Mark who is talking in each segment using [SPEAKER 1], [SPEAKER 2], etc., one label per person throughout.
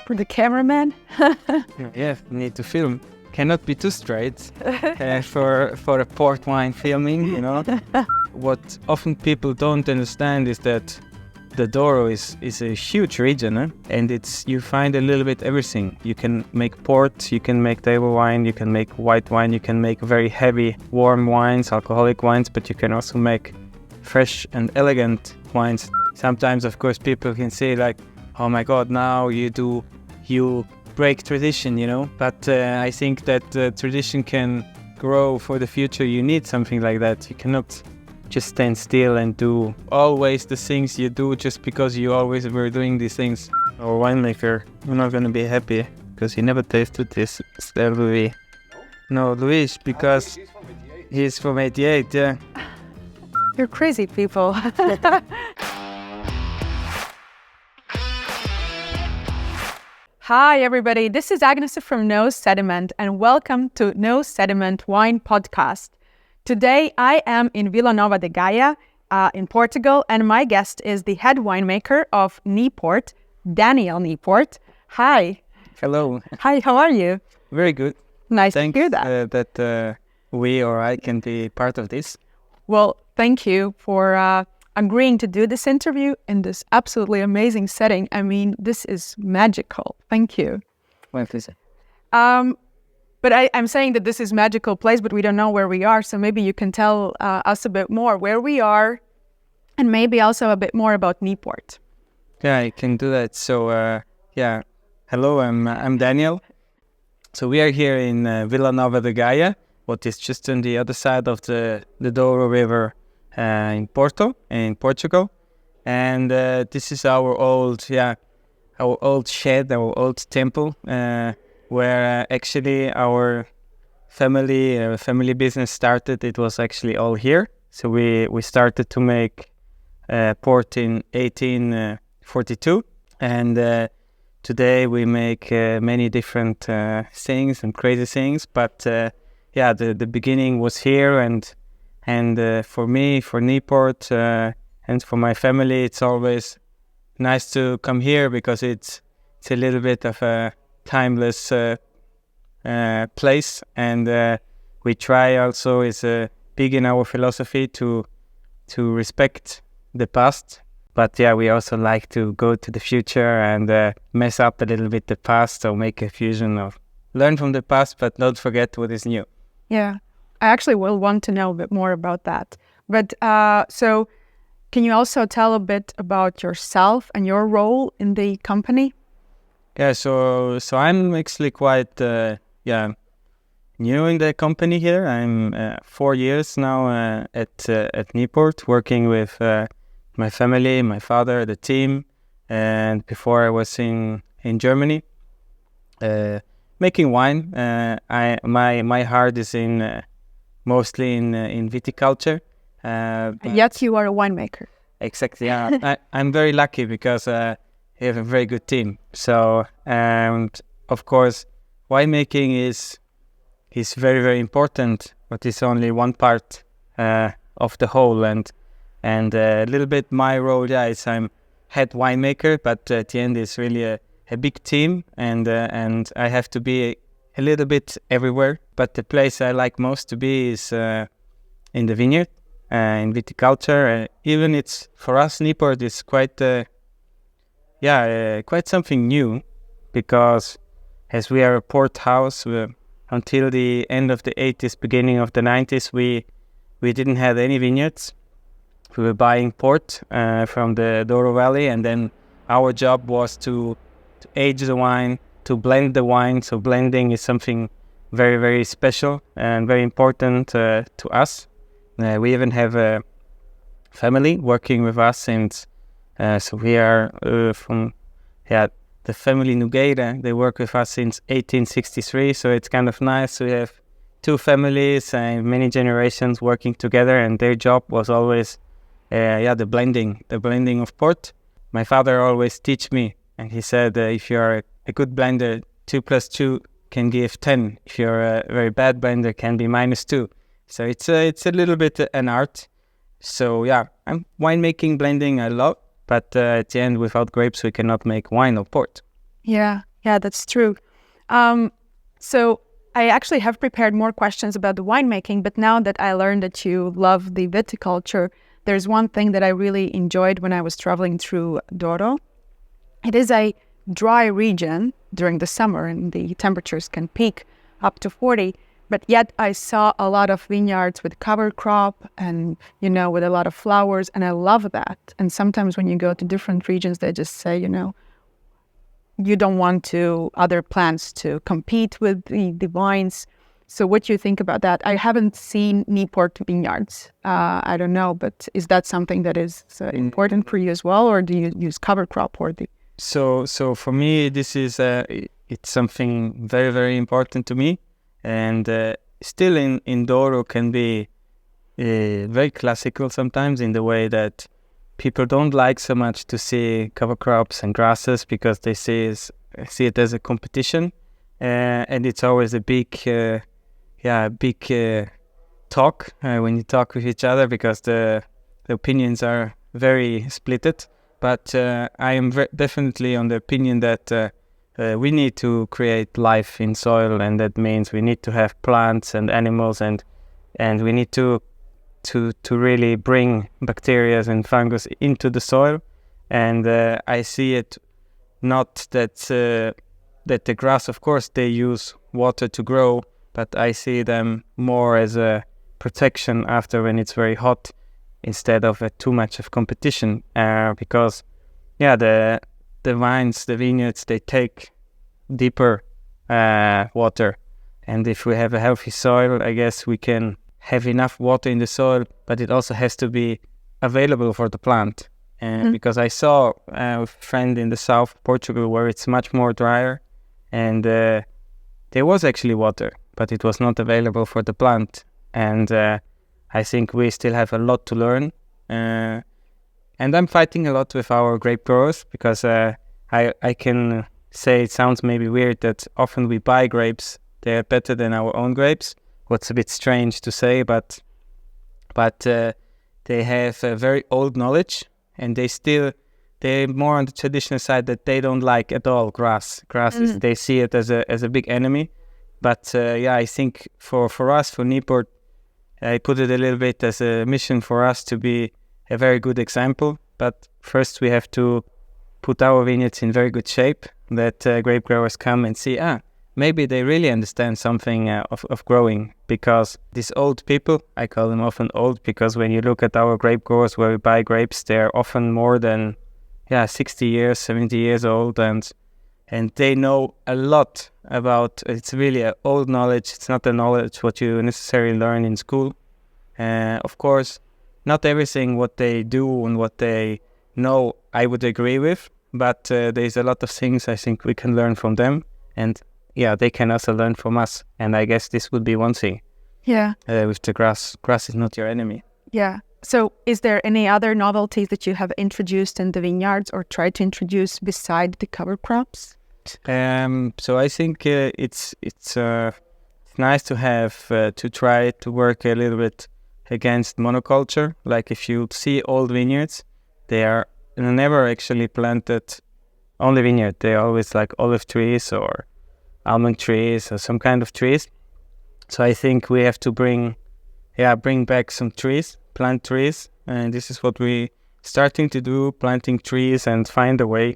[SPEAKER 1] For the cameraman.
[SPEAKER 2] Yes, need to film. Cannot be too straight for a port wine filming, you know. What often people don't understand is that the Douro is a huge region, and you find a little bit everything. You can make port, you can make table wine, you can make white wine, you can make very heavy, warm wines, alcoholic wines, but you can also make fresh and elegant wines. Sometimes, of course, people can say like, oh my God, now you break tradition, you know. But I think that tradition can grow for the future. You need something like that. You cannot just stand still and do always the things you do just because you always were doing these things. Our winemaker, you're not going to be happy because he never tasted this. It's there, Louis. No, Luis, because he's from 88, yeah.
[SPEAKER 1] You're crazy people. Hi everybody, this is Agnes from No Sediment and welcome to No Sediment Wine Podcast. Today I am in Vila Nova de Gaia in Portugal, and my guest is the head winemaker of Niepoort, Daniel Niepoort. Hi.
[SPEAKER 2] Hello.
[SPEAKER 1] Hi, how are you?
[SPEAKER 2] Very good.
[SPEAKER 1] Nice
[SPEAKER 2] Thanks,
[SPEAKER 1] to hear that.
[SPEAKER 2] that we or I can be part of this.
[SPEAKER 1] Well, thank you for agreeing to do this interview in this absolutely amazing setting. I mean, this is magical. Thank you.
[SPEAKER 2] My pleasure.
[SPEAKER 1] But I'm saying that this is a magical place, but we don't know where we are. So maybe you can tell us a bit more where we are and maybe also a bit more about Niepoort.
[SPEAKER 2] Yeah, I can do that. So, hello, I'm Daniel. So we are here in Vila Nova de Gaia, what is just on the other side of the Douro River in Portugal. And this is our old shed, our old temple, where actually our family business started. It was actually all here. So we started to make port in 1842, and today we make many different things and crazy things. But the beginning was here, and for me, for Niepoort, and for my family, it's always nice to come here because it's a little bit of a timeless place, and we try also, is big in our philosophy to respect the past, but we also like to go to the future and mess up a little bit the past, or make a fusion of learn from the past but not forget what is new.
[SPEAKER 1] Yeah, I actually will want to know a bit more about that. But so can you also tell a bit about yourself and your role in the company?
[SPEAKER 2] Yeah, so I'm actually quite new in the company here. I'm 4 years now at Niepoort, working with my family, my father, the team, and before I was in Germany making wine. My heart is mostly in viticulture.
[SPEAKER 1] Yet you are a winemaker.
[SPEAKER 2] Exactly. Yeah, I'm very lucky because we have a very good team. So, and of course, winemaking is very, very important, but it's only one part of the whole. And a little bit my role, is I'm head winemaker, but at the end it's really a big team, and I have to be a little bit everywhere. But the place I like most to be is in the vineyard, in viticulture. Even it's for us, Niepoort is quite quite something new, because as we are a port house, until the end of the 80s, beginning of the 90s, we didn't have any vineyards. We were buying port from the Douro Valley, and then our job was to age the wine, to blend the wine. So blending is something very, very special and very important to us. We even have a family working with us since. So we are from the family Nogueira. They work with us since 1863. So it's kind of nice. We have two families and many generations working together, and their job was always the blending of port. My father always teach me, and he said if you're a good blender, 2 + 2 can give 10. If you're a very bad blender, can be -2. So it's a little bit an art. So I'm winemaking, blending I love, but at the end, without grapes we cannot make wine or port.
[SPEAKER 1] Yeah, Yeah, that's true. So I actually have prepared more questions about the winemaking, but now that I learned that you love the viticulture, there's one thing that I really enjoyed when I was traveling through Douro. It is a dry region during the summer, and the temperatures can peak up to 40. But yet I saw a lot of vineyards with cover crop and, with a lot of flowers. And I love that. And sometimes when you go to different regions, they just say, you don't want other plants to compete with the vines. So what do you think about that? I haven't seen Niepoort vineyards. I don't know, but is that something that is important for you as well? Or do you use cover crop or the...
[SPEAKER 2] So for me, this is it's something very, very important to me, and still in Douro can be very classical sometimes in the way that people don't like so much to see cover crops and grasses because they see it as a competition, and it's always a big talk when you talk with each other because the opinions are very splitted. But I am definitely on the opinion that we need to create life in soil, and that means we need to have plants and animals, and we need to really bring bacteria and fungus into the soil. And I see it not that the grass, of course, they use water to grow, but I see them more as a protection after when it's very hot, instead of too much of competition, because the vines, the vineyards, they take deeper water, and if we have a healthy soil, I guess we can have enough water in the soil, but it also has to be available for the plant. Because I saw a friend in the south of Portugal where it's much more drier, and there was actually water, but it was not available for the plant. And I think we still have a lot to learn. And I'm fighting a lot with our grape growers because I can say it sounds maybe weird that often we buy grapes, they're better than our own grapes. What's a bit strange to say, but they have a very old knowledge, and they're more on the traditional side that they don't like at all grass. They see it as a big enemy. But I think for us, for Niepoort, I put it a little bit as a mission for us to be a very good example. But first we have to put our vineyards in very good shape, that grape growers come and see, maybe they really understand something of growing. Because these old people, I call them often old, because when you look at our grape growers where we buy grapes, they're often more than 60 years, 70 years old, and they know a lot about, it's really an old knowledge. It's not the knowledge what you necessarily learn in school. Of course, not everything what they do and what they know I would agree with, but there's a lot of things I think we can learn from them, and they can also learn from us. And I guess this would be one thing.
[SPEAKER 1] Yeah.
[SPEAKER 2] With the grass is not your enemy.
[SPEAKER 1] Yeah. So is there any other novelties that you have introduced in the vineyards or tried to introduce beside the cover crops?
[SPEAKER 2] So I think it's nice to have to try to work a little bit against monoculture. Like if you see old vineyards, they are never actually planted only vineyard. They are always like olive trees or almond trees or some kind of trees. So I think we have to bring back some trees, plant trees, and this is what we starting to do, planting trees and find a way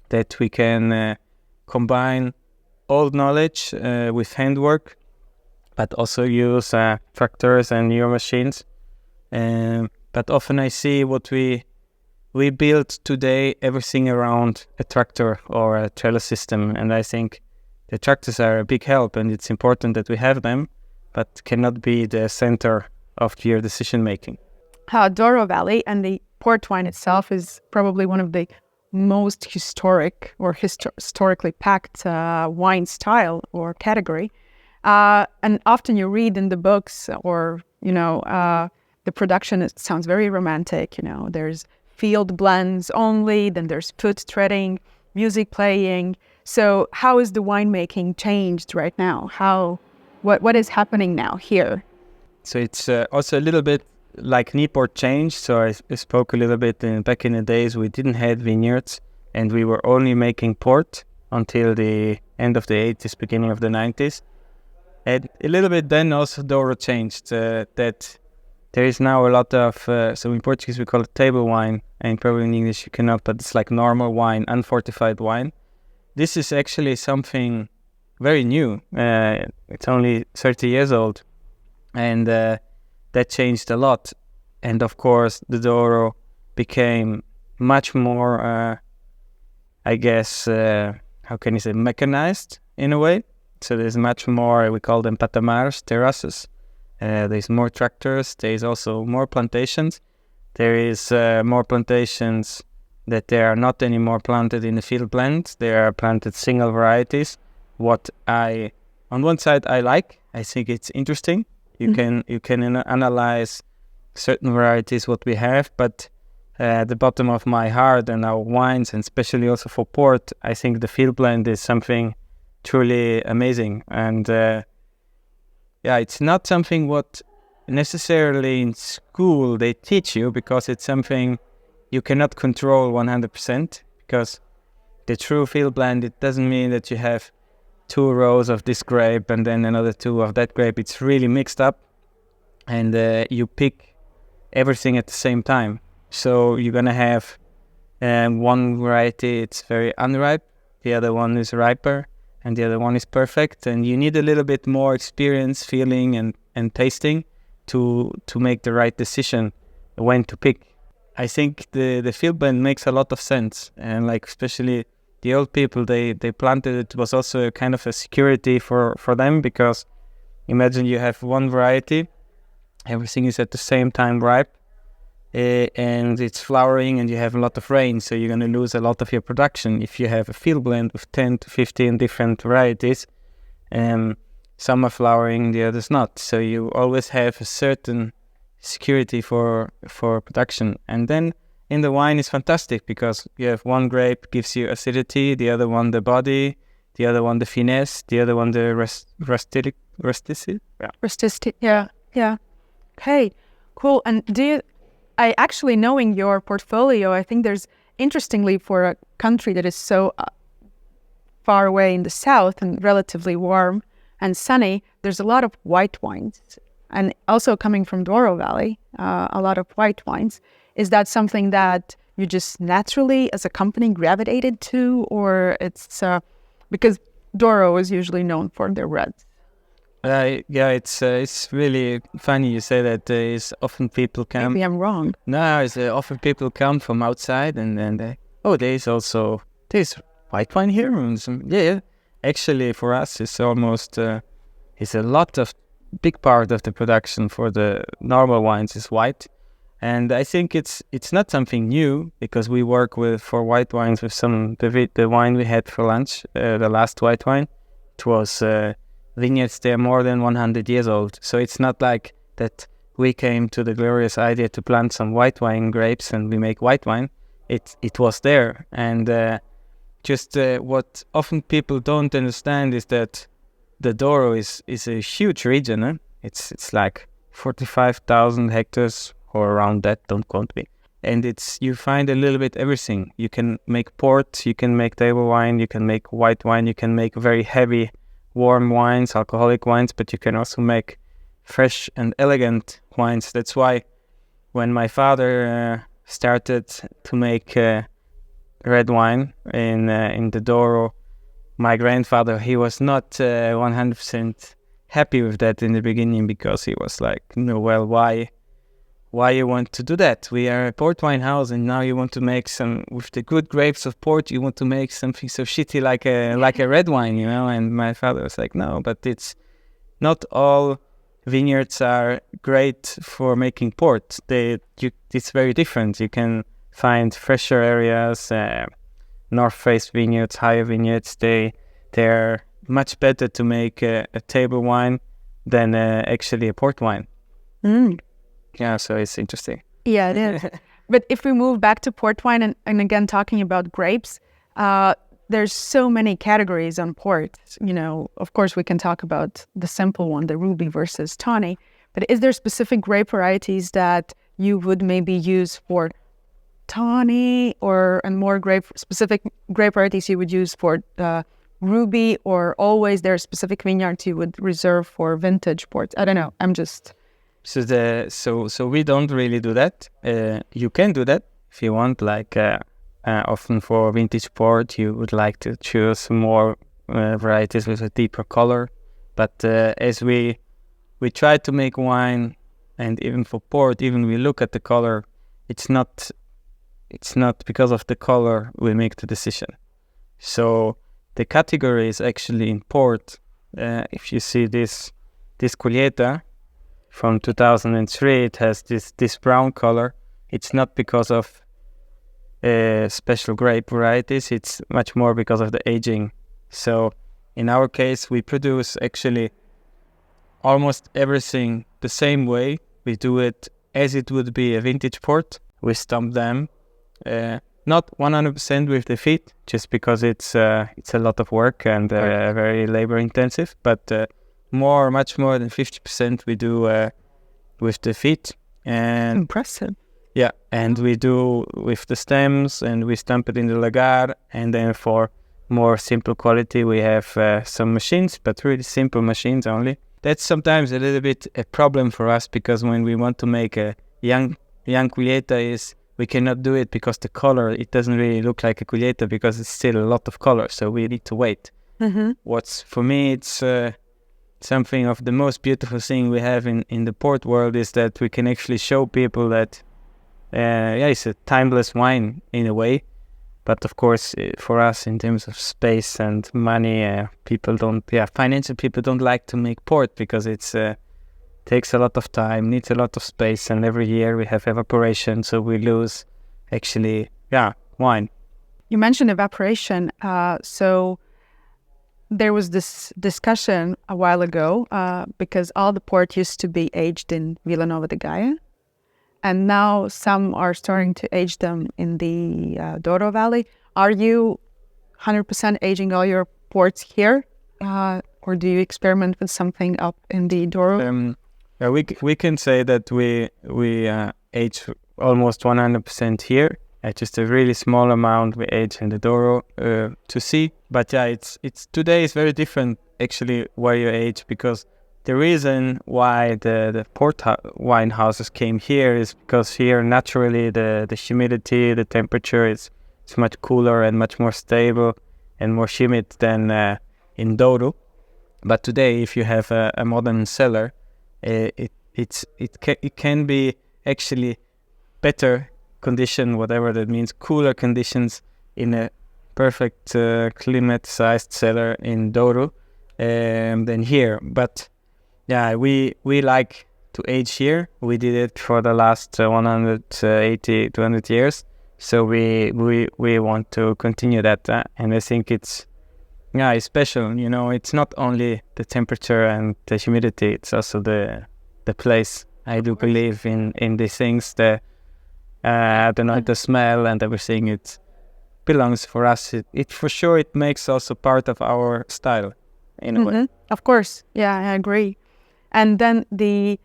[SPEAKER 2] that we can combine old knowledge with handwork, but also use tractors and newer machines. But often I see what we build today, everything around a tractor or a trailer system, and I think the tractors are a big help, and it's important that we have them, but cannot be the center of your decision making.
[SPEAKER 1] Douro Valley and the port wine itself is probably one of the most historic or historically packed wine style or category. And often you read in the books or, the production, it sounds very romantic. There's field blends only, then there's foot treading, music playing. So how is the winemaking changed right now? What is happening now here?
[SPEAKER 2] So it's also a little bit like Niepoort changed. So I spoke a little bit back in the days we didn't have vineyards and we were only making port until the end of the 80s, beginning of the 90s. And a little bit then also Douro changed, that there is now a lot of, so in Portuguese we call it table wine, and probably in English you cannot, but it's like normal wine, unfortified wine. This is actually something very new. It's only 30 years old, and that changed a lot. And of course, the Douro became much more, I guess, how can you say, mechanized in a way. So there's much more, we call them patamars, terraces. There's more tractors. There's also more plantations. There is more plantations that they are not anymore planted in the field blend. They are planted single varieties. What I, on one side, I like. I think it's interesting. You can analyze certain varieties what we have, but at the bottom of my heart and our wines, and especially also for port, I think the field blend is something truly amazing. And it's not something what necessarily in school they teach you, because it's something you cannot control 100%, because the true field blend, it doesn't mean that you have 2 rows of this grape and then another 2 of that grape. It's really mixed up, and you pick everything at the same time. So you're gonna have one variety, it's very unripe, the other one is riper, and the other one is perfect, and you need a little bit more experience, feeling and tasting to make the right decision when to pick. I think the field blend makes a lot of sense, and like especially the old people, they planted it was also a kind of a security for them, because imagine you have one variety, everything is at the same time ripe, and it's flowering, and you have a lot of rain, so you're going to lose a lot of your production. If you have a field blend with 10 to 15 different varieties, some are flowering, the others not, so you always have a certain security for production. And then in the wine is fantastic, because you have one grape gives you acidity, the other one the body, the other one the finesse, the other one the rusticity.
[SPEAKER 1] Rusticity, yeah. Okay, cool. And actually knowing your portfolio, I think there's, interestingly, for a country that is so far away in the south and relatively warm and sunny, there's a lot of white wines. And also coming from Douro Valley, a lot of white wines. Is that something that you just naturally, as a company, gravitated to, or it's because Douro is usually known for their reds?
[SPEAKER 2] It's really funny you say that. Is often people come.
[SPEAKER 1] Maybe I'm wrong.
[SPEAKER 2] No, it's often people come from outside, and then there's white wine here, and Actually, for us, it's almost it's a lot of big part of the production for the normal wines is white. And I think it's not something new, because we work for white wines with the wine we had for lunch, the last white wine. It was vineyards, they're more than 100 years old. So it's not like that we came to the glorious idea to plant some white wine grapes and we make white wine. It was there. And what often people don't understand is that the Douro is a huge region. Eh? It's like 45,000 hectares or around that, don't quote me. And you find a little bit everything. You can make port, you can make table wine, you can make white wine, you can make very heavy, warm wines, alcoholic wines, but you can also make fresh and elegant wines. That's why when my father started to make red wine in the Douro, my grandfather, he was not 100% happy with that in the beginning, because he was like, why you want to do that? We are a port wine house, and now you want to make some, with the good grapes of port, you want to make something so shitty like a red wine, And my father was like, no, but it's not all vineyards are great for making port. It's very different. You can find fresher areas, north face vineyards, higher vineyards. They're much better to make a table wine than actually a port wine. Yeah, so it's interesting.
[SPEAKER 1] Yeah, it is. But if we move back to port wine and again talking about grapes, there's so many categories on port. Of course we can talk about the simple one, the ruby versus tawny. But is there specific grape varieties that you would maybe use for tawny and more specific grape varieties you would use for ruby, or always there are specific vineyards you would reserve for vintage ports? I don't know. I'm just...
[SPEAKER 2] So we don't really do that. You can do that if you want, like often for vintage port, you would like to choose more varieties with a deeper color. But as we try to make wine, and even for port, even we look at the color, it's not because of the color we make the decision. So the category is actually in port. If you see this Colheita from 2003, it has this brown color. It's not because of special grape varieties, it's much more because of the aging. So in our case, we produce actually almost everything the same way. We do it as it would be a vintage port. We stump them, not 100% with the feet, just because it's a lot of work and very labor intensive, but much more than 50% we do with the feet. And
[SPEAKER 1] impressive.
[SPEAKER 2] Yeah, and we do with the stems, and we stamp it in the lagar, and then for more simple quality we have some machines, but really simple machines only. That's sometimes a little bit a problem for us, because when we want to make a young Colheita, we cannot do it because the color, it doesn't really look like a Colheita because it's still a lot of color, so we need to wait.
[SPEAKER 1] Mm-hmm.
[SPEAKER 2] For me, it's something of the most beautiful thing we have in the port world is that we can actually show people that it's a timeless wine in a way. But of course, for us, in terms of space and money, financial people don't like to make port because it's takes a lot of time, needs a lot of space, and every year we have evaporation, so we lose actually, wine.
[SPEAKER 1] You mentioned evaporation, so there was this discussion a while ago because all the port used to be aged in Vila Nova de Gaia, and now some are starting to age them in the Douro Valley. Are you 100% aging all your ports here, or do you experiment with something up in the Douro?
[SPEAKER 2] We can say that we age almost 100% here. Just a really small amount we age in the Douro to see. But it's today is very different actually where you age, because the reason why the port wine houses came here is because here naturally the humidity, the temperature is much cooler and much more stable and more humid than in Douro. But today, if you have a modern cellar, it can be actually better condition, whatever that means, cooler conditions in a perfect climatized cellar in Douro than here. But we like to age here. We did it for the last 180, 200 years. So we want to continue that, and I think it's special. You know, it's not only the temperature and the humidity; it's also the place. I do believe in these things. The smell and everything. It belongs for us. It for sure. It makes also part of our style, in a way.
[SPEAKER 1] Of course, I agree. And then the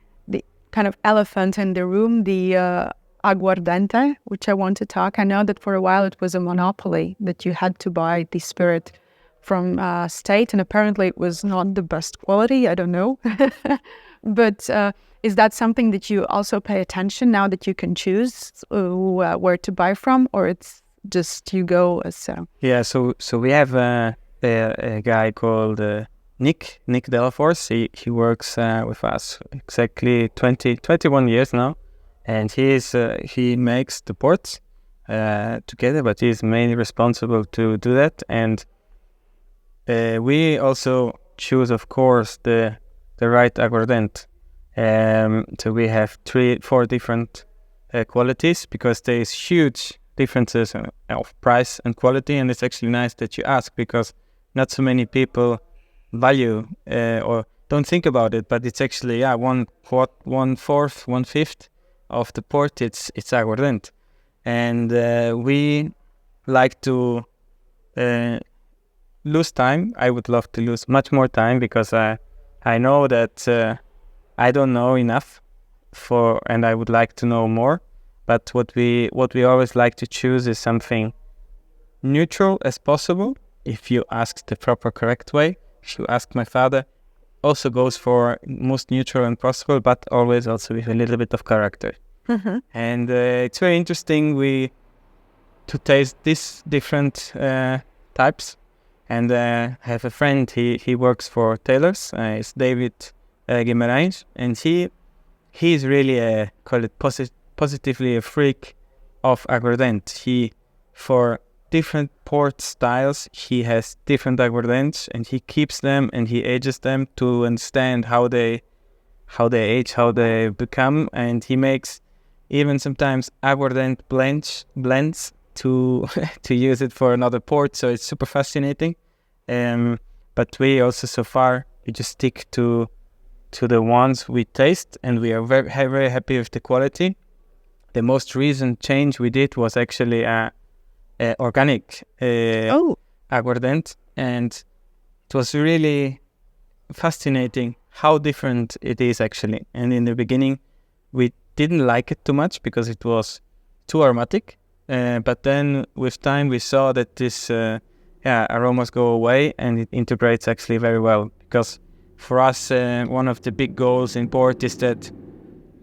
[SPEAKER 1] kind of elephant in the room, the Aguardente, which I want to talk. I know that for a while it was a monopoly, that you had to buy the spirit from state, and apparently it was not the best quality. I don't know. But is that something that you also pay attention now that you can choose where to buy from, or it's just you go as...
[SPEAKER 2] So we have a guy called Nick Delafors. He works with us exactly 21 years now. And he makes the ports together, but he's mainly responsible to do that. And we also choose, of course, the right Aguardente. So we have 3-4 different qualities, because there is huge differences of price and quality. And it's actually nice that you ask, because not so many people value or don't think about it. But it's actually 1/4, 1/4, 1/5 of the port, it's Aguardente. And we like to lose time. I would love to lose much more time, because I know that I don't know enough and I would like to know more. But what we always like to choose is something neutral as possible. If you ask the proper correct way, if you ask my father, also goes for most neutral and possible, but always also with a little bit of character. And it's very interesting to taste these different types. And I have a friend, he works for tailors, it's David Guimarães, and he is really call it positively a freak of Aguardente. For different port styles, he has different Aguardentes, and he keeps them and he ages them to understand how they age, how they become, and he makes even sometimes Aguardente blends to to use it for another port. So it's super fascinating. But we also so far we just stick to the ones we taste, and we are very very happy with the quality. The most recent change we did was actually organic Aguardente, and it was really fascinating how different it is actually. And in the beginning we didn't like it too much because it was too aromatic, but then with time we saw that this aromas go away and it integrates actually very well. Because for us one of the big goals in port is that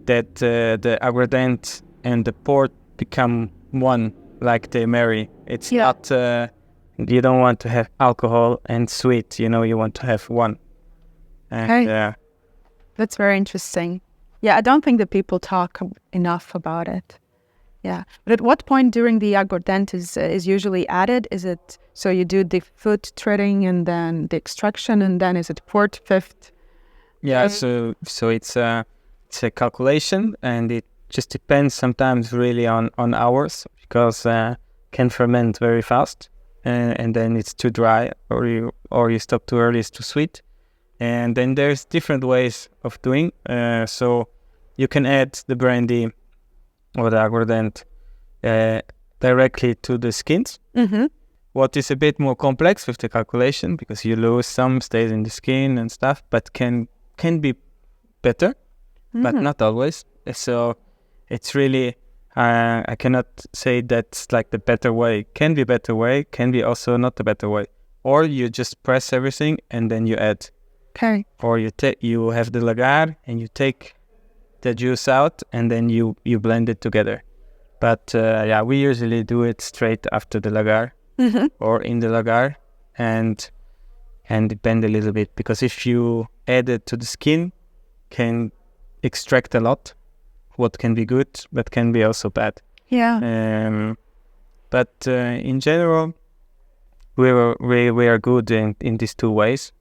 [SPEAKER 2] the Aguardente and the port become one, like they marry. It's not you don't want to have alcohol and sweet, you want to have one. And,
[SPEAKER 1] that's very interesting. I don't think that people talk enough about it. But at what point during the Aguardente is usually added? Is it so you do the foot treading and then the extraction, and then is it port fifth?
[SPEAKER 2] So it's a calculation, and it just depends sometimes really on hours, because can ferment very fast, and then it's too dry, or you stop too early, it's too sweet. And then there's different ways of doing. So you can add the brandy or the Aguardente directly to the skins. What is a bit more complex with the calculation, because you lose some, stays in the skin and stuff, but can be better, but not always. So it's really I cannot say that's like the better way. Can be better way, can be also not the better way. Or you just press everything and then you add.
[SPEAKER 1] Okay.
[SPEAKER 2] Or you have the lagar and you take the juice out and then you blend it together. But we usually do it straight after the lagar or in the lagar, and depend a little bit, because if you add it to the skin, can extract a lot. What can be good, but can be also bad. But in general, we are good in these two ways,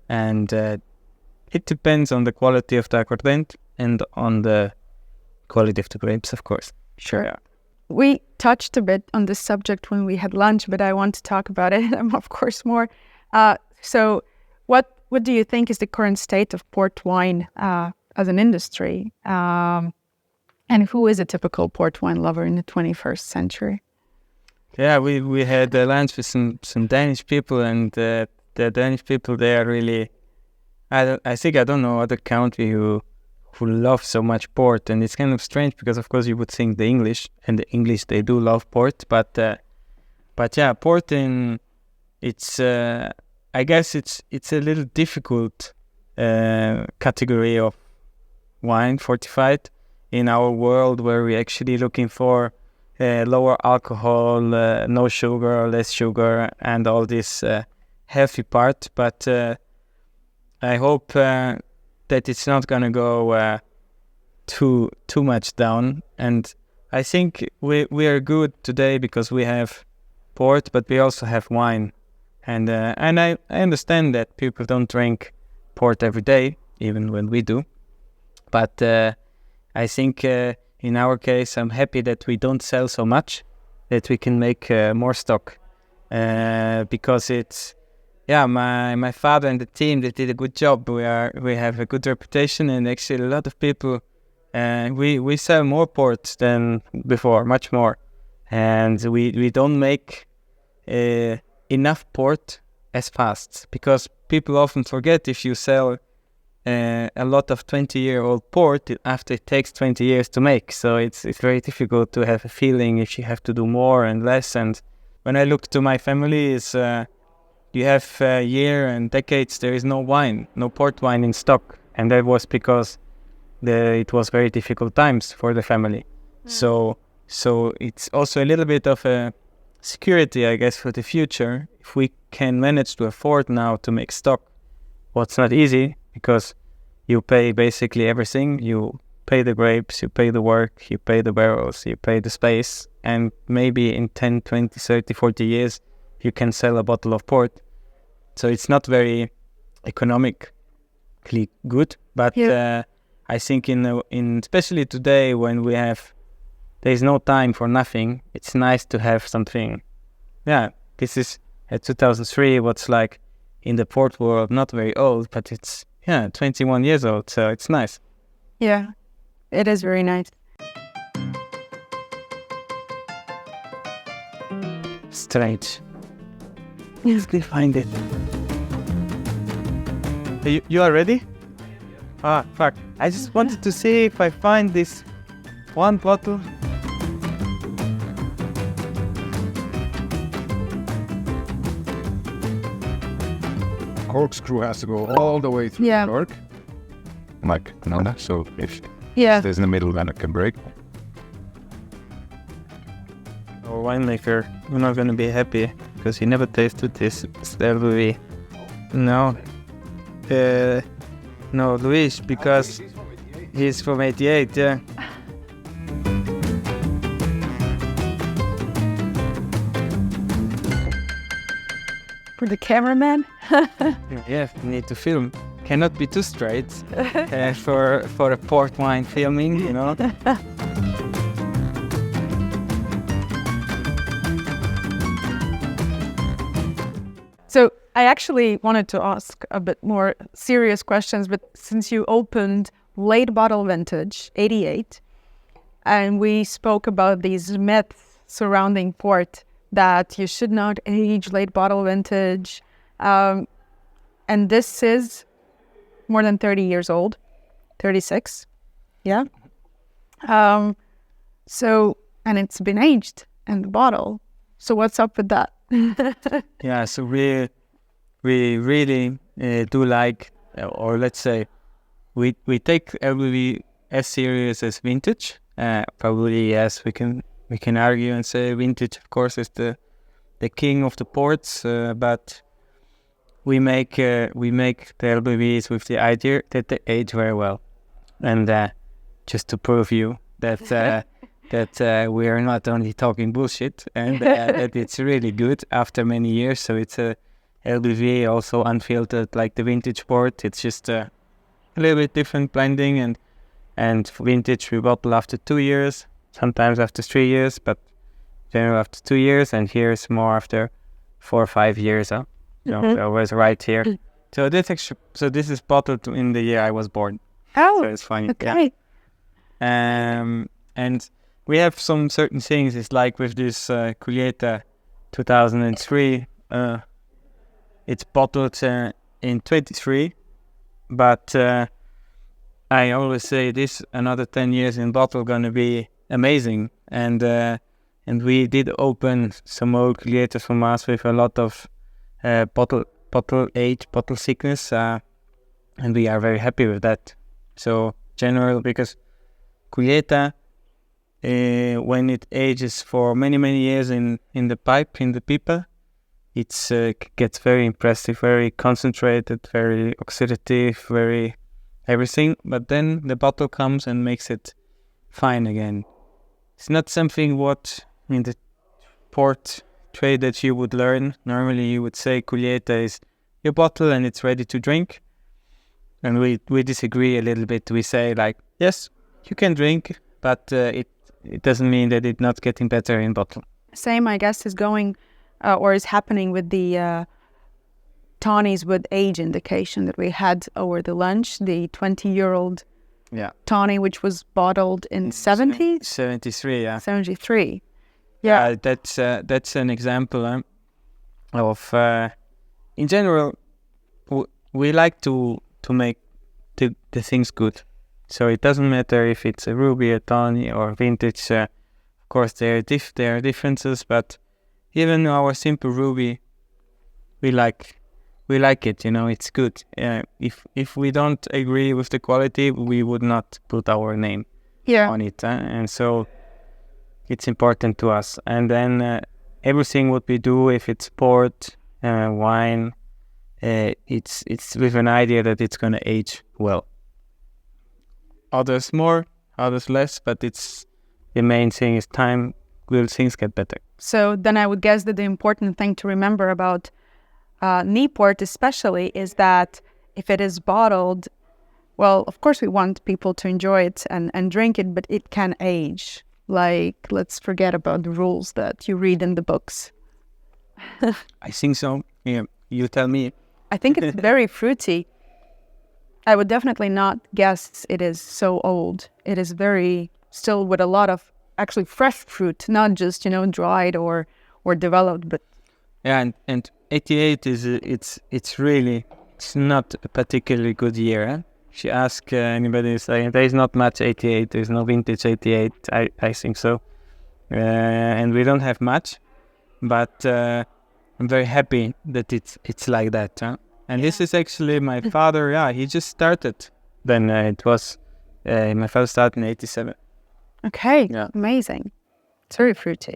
[SPEAKER 2] and it depends on the quality of the Aguardente and on the quality of the grapes, of course.
[SPEAKER 1] Sure. Yeah. We touched a bit on this subject when we had lunch, but I want to talk about it, of course, more. So what do you think is the current state of port wine as an industry? And who is a typical port wine lover in the 21st century?
[SPEAKER 2] Yeah, we had lunch with some Danish people, and the Danish people, they are really, I think I don't know other country who love so much port. And it's kind of strange, because of course you would think the English, and the English, they do love port, but yeah, port it's I guess it's a little difficult category of wine, fortified, in our world, where we're actually looking for lower alcohol, no sugar, less sugar, and all this healthy part. But I hope that it's not gonna go too much down. And I think we are good today because we have port, but we also have wine. And I understand that people don't drink port every day, even when we do. But I think in our case, I'm happy that we don't sell so much, that we can make more stock, because it's, my father and the team, they did a good job. We have a good reputation, and actually a lot of people, we sell more port than before, much more, and we don't make enough port as fast, because people often forget, if you sell a lot of 20-year-old port after it takes 20 years to make. So it's very difficult to have a feeling if you have to do more and less. And when I look to my family, is you have a year and decades there is no wine, no port wine in stock, and that was because it was very difficult times for the family. So it's also a little bit of a security, I guess, for the future. If we can manage to afford now to make stock, what's not easy, because you pay basically everything. You pay the grapes, you pay the work, you pay the barrels, you pay the space, and maybe in 10, 20, 30, 40 years, you can sell a bottle of port. So it's not very economically good, but I think in especially today when there's no time for nothing, it's nice to have something. Yeah, this is 2003, what's like in the port world, not very old, but it's 21 years old, so it's nice.
[SPEAKER 1] Yeah, it is very nice.
[SPEAKER 2] Strange. Yes, they find it. You are ready? Ah, fuck. I just wanted to see if I find this one bottle.
[SPEAKER 3] Corkscrew has to go all the way through the cork. Like, so if there's in the middle, then it can break.
[SPEAKER 2] Our winemaker, we're not going to be happy because he never tasted this. No, Luis, because he's from 88, yeah.
[SPEAKER 1] For the cameraman?
[SPEAKER 2] Yeah, we need to film. Cannot be too straight for a port wine filming, you know.
[SPEAKER 1] So I actually wanted to ask a bit more serious questions, but since you opened late bottle vintage, 88, and we spoke about these myths surrounding port, that you should not age late bottle vintage, and this is more than 30 years old, 36, yeah. So, and it's been aged in the bottle. So what's up with that?
[SPEAKER 2] Yeah, so we really do like, or let's say, we take LBV as serious as vintage. Probably yes, we can argue and say vintage, of course, is the king of the ports, but we make the LBVs with the idea that they age very well, and just to prove you that that we are not only talking bullshit, and that it's really good after many years. So it's a LBV, also unfiltered like the vintage port. It's just a little bit different blending, and vintage we bottle after 2 years, sometimes after 3 years, but generally after 2 years, and here's more after 4 or 5 years. You know, always right here. So this is bottled in the year I was born.
[SPEAKER 1] Oh,
[SPEAKER 2] so it's funny.
[SPEAKER 1] Okay.
[SPEAKER 2] Yeah. And we have some certain things. It's like with this Culieta 2003. It's bottled in 23, but I always say this another 10 years in bottle gonna be amazing. And we did open some old Culietas from us with a lot of bottle age, bottle sickness, and we are very happy with that. So general, because Culieta, when it ages for many years in the pipe, in the pipa, it's gets very impressive, very concentrated, very oxidative, very everything. But then the bottle comes and makes it fine again. It's not something what in the port trade that you would learn. Normally you would say Culieta is your bottle and it's ready to drink. And we disagree a little bit. We say like, yes, you can drink, but it doesn't mean that it's not getting better in bottle.
[SPEAKER 1] Same, I guess, is going or is happening with the tawnies with age indication that we had over the lunch, the 20-year-old tawny, which was bottled in 70s?
[SPEAKER 2] 73, yeah.
[SPEAKER 1] 73. Yeah.
[SPEAKER 2] That's an example of, in general, we like to make the things good. So it doesn't matter if it's a ruby, a tawny, or vintage. Of course, there are differences, but even our simple ruby, we like it. It's good. If we don't agree with the quality, we would not put our name on it, and so it's important to us. And then everything what we do, if it's port, wine, it's with an idea that it's going to age well. Others more, others less, but the main thing is time will things get better.
[SPEAKER 1] So then I would guess that the important thing to remember about Niepoort especially is that if it is bottled, well, of course we want people to enjoy it and drink it, but it can age. Like, let's forget about the rules that you read in the books.
[SPEAKER 2] I think so. Yeah, you tell me.
[SPEAKER 1] I think it's very fruity. I would definitely not guess it is so old. It is very still with a lot of actually fresh fruit, not just dried or developed. But
[SPEAKER 2] yeah, and 88 is it's not a particularly good year. Huh? If you ask anybody, saying there is not much 88. There is no vintage 88. I think so, and we don't have much, but I'm very happy that it's like that. Huh? And this is actually my father. Yeah, he just started. Then it was my father started in 87.
[SPEAKER 1] Okay, yeah. Amazing. It's very fruity.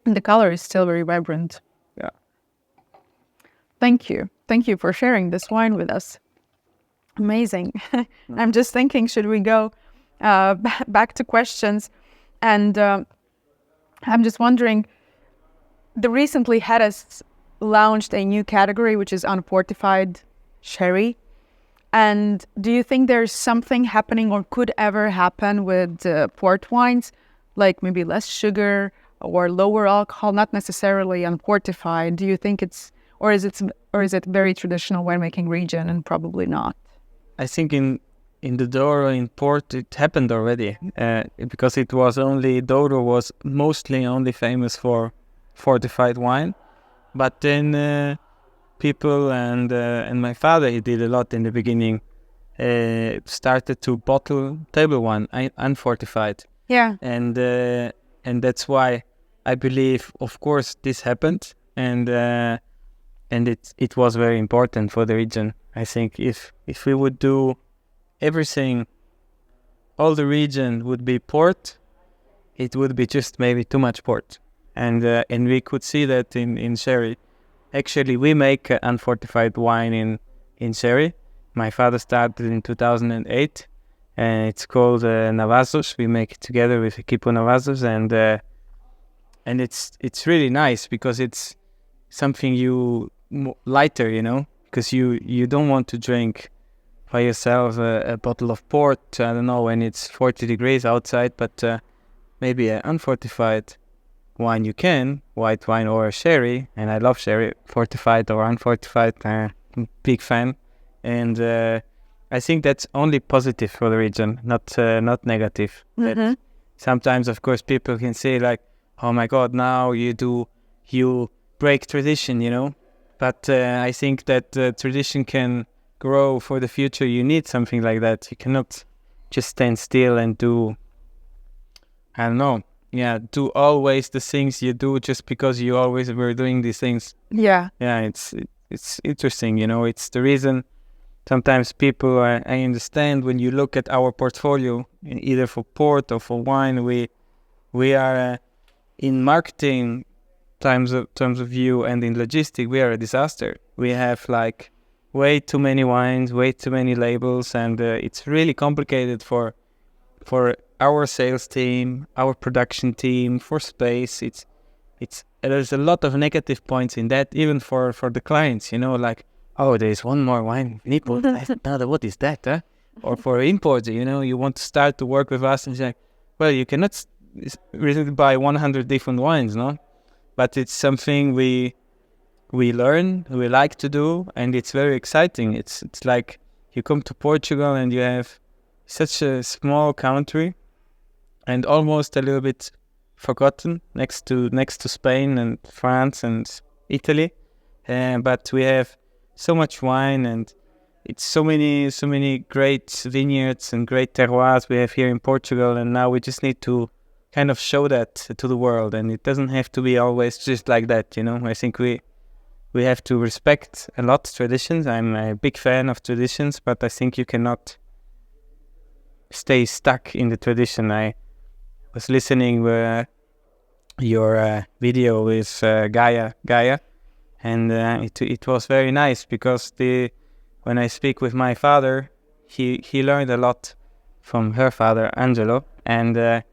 [SPEAKER 1] And the color is still very vibrant.
[SPEAKER 2] Yeah.
[SPEAKER 1] Thank you. Thank you for sharing this wine with us. Amazing. I'm just thinking, should we go back to questions? And I'm just wondering, the recently has launched a new category, which is Unfortified Sherry. And do you think there's something happening or could ever happen with port wines, like maybe less sugar or lower alcohol, not necessarily unfortified? Do you think is it very traditional winemaking region and probably not?
[SPEAKER 2] I think in the Douro in port it happened already because Douro was mostly only famous for fortified wine, but then people and my father, he did a lot in the beginning, started to bottle table wine unfortified.
[SPEAKER 1] Yeah.
[SPEAKER 2] And that's why I believe, of course, this happened, and it was very important for the region. I think if we would do everything, all the region would be port, it would be just maybe too much port. And we could see that in sherry. Actually, we make unfortified wine in sherry. My father started in 2008, and it's called Navazos. We make it together with Equipo Navazos, and it's really nice because it's something lighter, because you don't want to drink by yourself a bottle of port. I don't know when it's 40 degrees outside, but maybe an unfortified wine you can, white wine or a sherry, and I love sherry, fortified or unfortified, big fan, and I think that's only positive for the region, not negative.
[SPEAKER 1] Mm-hmm.
[SPEAKER 2] Sometimes, of course, people can say like, oh my God, now you break tradition, but I think that tradition can grow for the future. You need something like that. You cannot just stand still and do always the things you do just because you always were doing these things.
[SPEAKER 1] Yeah.
[SPEAKER 2] Yeah, it's interesting, it's the reason sometimes people, I understand when you look at our portfolio, either for port or for wine, we are in marketing terms of view and in logistics, we are a disaster. We have like way too many wines, way too many labels, and it's really complicated for our sales team, our production team, for space. There's a lot of negative points in that, even for the clients, like, oh, there's one more wine, Niepoort. What is that, huh? Or for imports, you want to start to work with us and say, well, you cannot really buy 100 different wines, no? But it's something we learn, we like to do, and it's very exciting. It's like you come to Portugal and you have such a small country and almost a little bit forgotten next to Spain and France and Italy, but we have so much wine, and it's so many great vineyards and great terroirs we have here in Portugal, and now we just need to kind of show that to the world, and it doesn't have to be always just like that, you know. I think we have to respect a lot traditions. I'm a big fan of traditions, but I think you cannot stay stuck in the tradition. I was listening your video with Gaia, and it was very nice because when I speak with my father, he learned a lot from her father, Angelo, and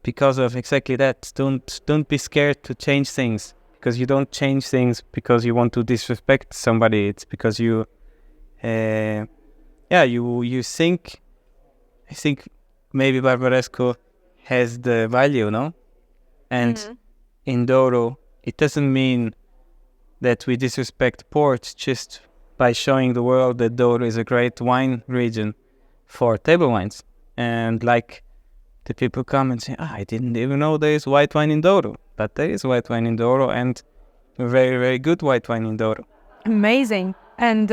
[SPEAKER 2] because of exactly that, don't be scared to change things, because you don't change things because you want to disrespect somebody. It's because you think. I think maybe Barbaresco has the value, no? And in Douro, it doesn't mean that we disrespect port just by showing the world that Douro is a great wine region for table wines. And like the people come and say, I didn't even know there is white wine in Douro. But there is white wine in Douro, and very, very good white wine in Douro.
[SPEAKER 1] Amazing. And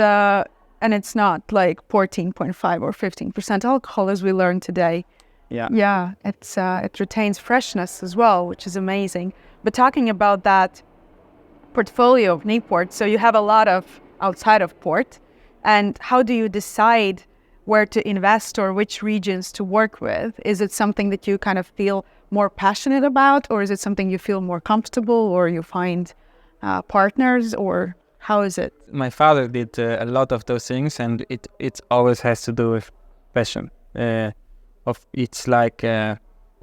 [SPEAKER 1] it's not like 14.5 or 15% alcohol, as we learned today. Yeah, it retains freshness as well, which is amazing. But talking about that portfolio of Niepoort, so you have a lot of outside of port, and how do you decide where to invest or which regions to work with? Is it something that you kind of feel more passionate about, or is it something you feel more comfortable, or you find partners, or how is it?
[SPEAKER 2] My father did a lot of those things, and it always has to do with passion. It's like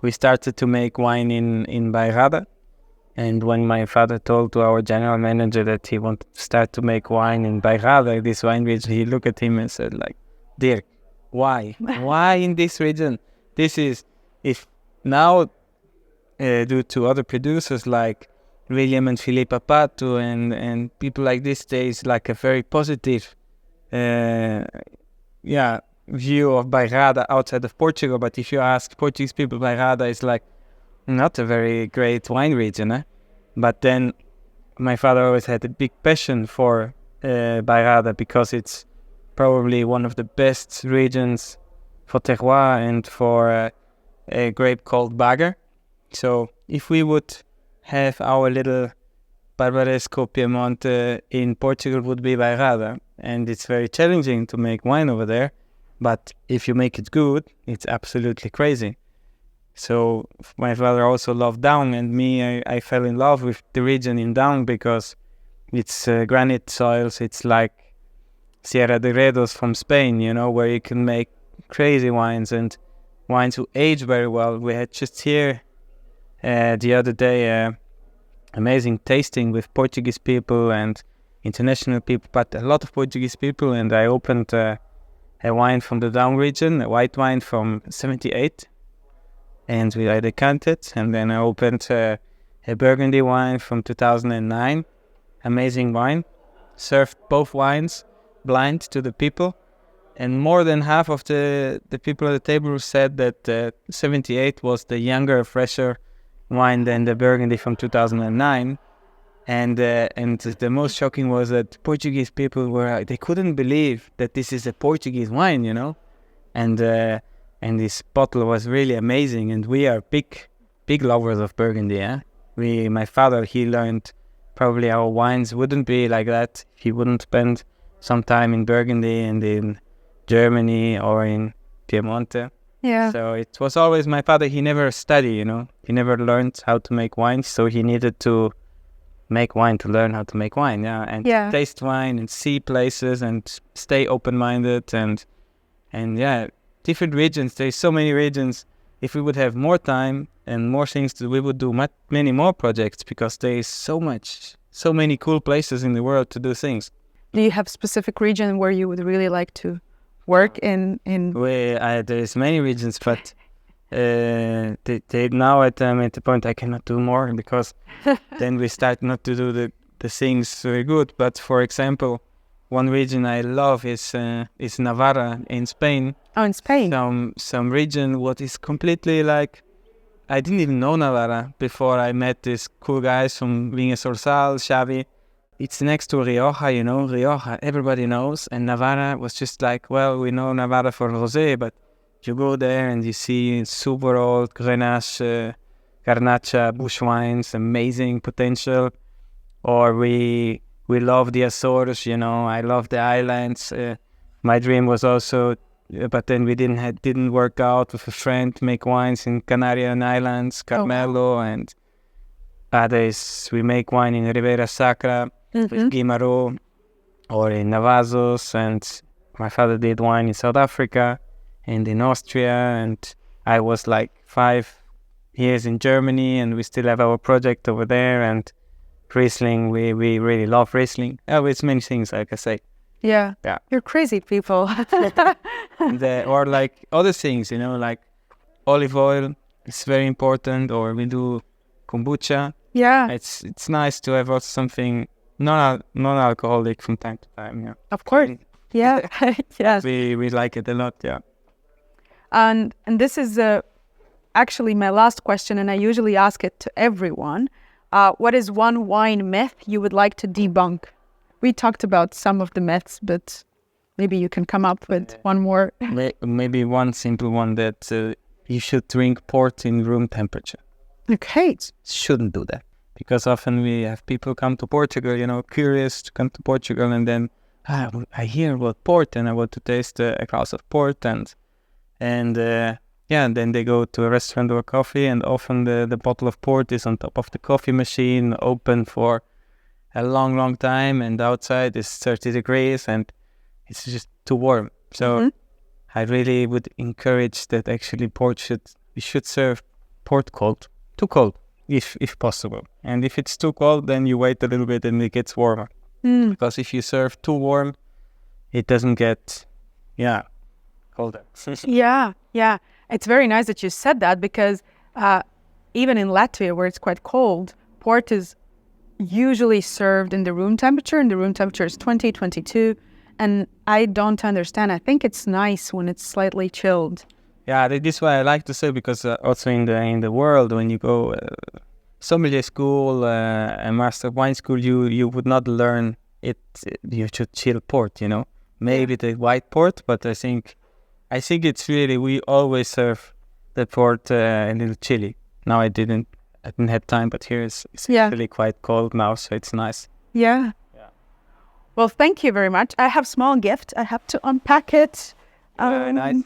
[SPEAKER 2] we started to make wine in Bairrada, and when my father told to our general manager that he wanted to start to make wine in Bairrada, this wine region, he looked at him and said, like, Dirk, why? Why in this region? This is, if now due to other producers like William and Filippa Pato and people like this, there is like a very positive view of Bairrada outside of Portugal. But if you ask Portuguese people, Bairrada is like not a very great wine region. But then my father always had a big passion for Bairrada because it's probably one of the best regions for terroir and for a grape called Bagger. So if we would have our little Barbaresco Piemonte in Portugal, would be Bairrada, and it's very challenging to make wine over there, but if you make it good, it's absolutely crazy. So my father also loved Down, and me, I fell in love with the region in Down because it's granite soils. It's like Sierra de Gredos from Spain, you know, where you can make crazy wines and wines who age very well. We had just here the other day amazing tasting with Portuguese people and international people, but a lot of Portuguese people, and I opened a wine from the Down region, a white wine from 78, and I decanted, and then I opened a Burgundy wine from 2009, amazing wine, served both wines blind to the people, and more than half of the people at the table said that 78 was the younger, fresher wine than the Burgundy from 2009. And the most shocking was that Portuguese people they couldn't believe that this is a Portuguese wine, you know, and this bottle was really amazing. And we are big lovers of Burgundy. My father, he learned probably our wines wouldn't be like that if he wouldn't spend some time in Burgundy and in Germany or in Piemonte.
[SPEAKER 1] Yeah.
[SPEAKER 2] So it was always my father. He never studied, you know. He never learned how to make wine, so he needed to make wine to learn how to make wine, taste wine and see places and stay open-minded and different regions. There's so many regions. If we would have more time and more things to do, we would do many more projects because there is so many cool places in the world to do things.
[SPEAKER 1] Do you have specific region where you would really like to work in?
[SPEAKER 2] There's many regions, but now I'm at the point I cannot do more because then we start not to do the things very good. But for example, one region I love is Navarra in Spain.
[SPEAKER 1] Oh, in Spain.
[SPEAKER 2] Some region what is completely like, I didn't even know Navarra before I met these cool guys from Viña Sorsal, Xavi. it's next to Rioja, you know. Rioja, everybody knows. And Navarra was just like, well, we know Navarra for rosé, but you go there and you see super old Grenache, Garnacha, bush wines, amazing potential. Or we love the Azores, you know. I love the islands. My dream was also, but then we didn't work out with a friend to make wines in Canarian Islands, Carmelo, and others. We make wine in Ribera Sacra with Guimarães, or in Navazos, and my father did wine in South Africa and in Austria, and I was like 5 years in Germany, and we still have our project over there. And Riesling, we really love Riesling. Oh, it's many things, like I say.
[SPEAKER 1] Yeah. You're crazy people.
[SPEAKER 2] And, or like other things, you know, like olive oil is very important, or we do kombucha.
[SPEAKER 1] Yeah.
[SPEAKER 2] It's nice to have also something non-alcoholic from time to time. Yeah.
[SPEAKER 1] Of course. Yeah. Yes.
[SPEAKER 2] We like it a lot. Yeah.
[SPEAKER 1] And this is actually my last question, and I usually ask it to everyone. What is one wine myth you would like to debunk? We talked about some of the myths, but maybe you can come up with one more.
[SPEAKER 2] Maybe one simple one, that you should drink port in room temperature.
[SPEAKER 1] Okay.
[SPEAKER 2] Shouldn't do that, because often we have people come to Portugal, you know, curious to come to Portugal, and then I hear about port and I want to taste a glass of port, and then they go to a restaurant or a coffee, and often the bottle of port is on top of the coffee machine, open for a long time, and outside is 30 degrees and it's just too warm. So I really would encourage that actually we should serve port cold, too cold if possible. And if it's too cold, then you wait a little bit and it gets warmer. Because if you serve too warm, it doesn't get colder.
[SPEAKER 1] Yeah. It's very nice that you said that, because even in Latvia, where it's quite cold, port is usually served in the room temperature, and the room temperature is 20, 22. And I don't understand. I think it's nice when it's slightly chilled.
[SPEAKER 2] Yeah, this is why I like to say, because also in the world, when you go sommelier school, a master wine school, you would not learn it. You should chill port, you know. Maybe the white port, but I think it's really, we always serve the port a little chilly. Now I didn't have time, but here it's really quite cold now, so it's nice.
[SPEAKER 1] Yeah. Well, thank you very much. I have a small gift. I have to unpack it.
[SPEAKER 2] Very nice.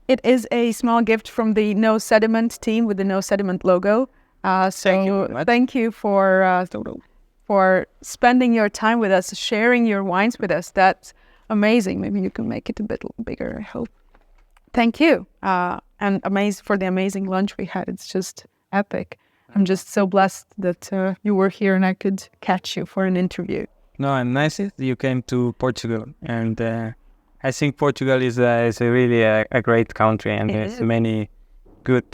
[SPEAKER 1] It is a small gift from the No Sediment team with the No Sediment logo. Thank you for spending your time with us, sharing your wines with us. That's amazing. Maybe you can make it a bit bigger, I hope. Thank you. And amazed for the amazing lunch we had. It's just epic. I'm just so blessed that you were here and I could catch you for an interview.
[SPEAKER 2] No, and nice that you came to Portugal. And I think Portugal is really a great country, and there's many good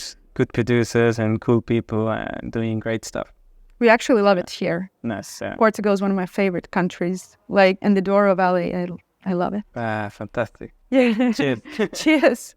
[SPEAKER 2] producers and cool people doing great stuff.
[SPEAKER 1] We actually love it here.
[SPEAKER 2] Nice.
[SPEAKER 1] Portugal is one of my favorite countries. Like in the Douro Valley, I love it.
[SPEAKER 2] Fantastic.
[SPEAKER 1] Yeah.
[SPEAKER 2] Cheers.
[SPEAKER 1] Cheers.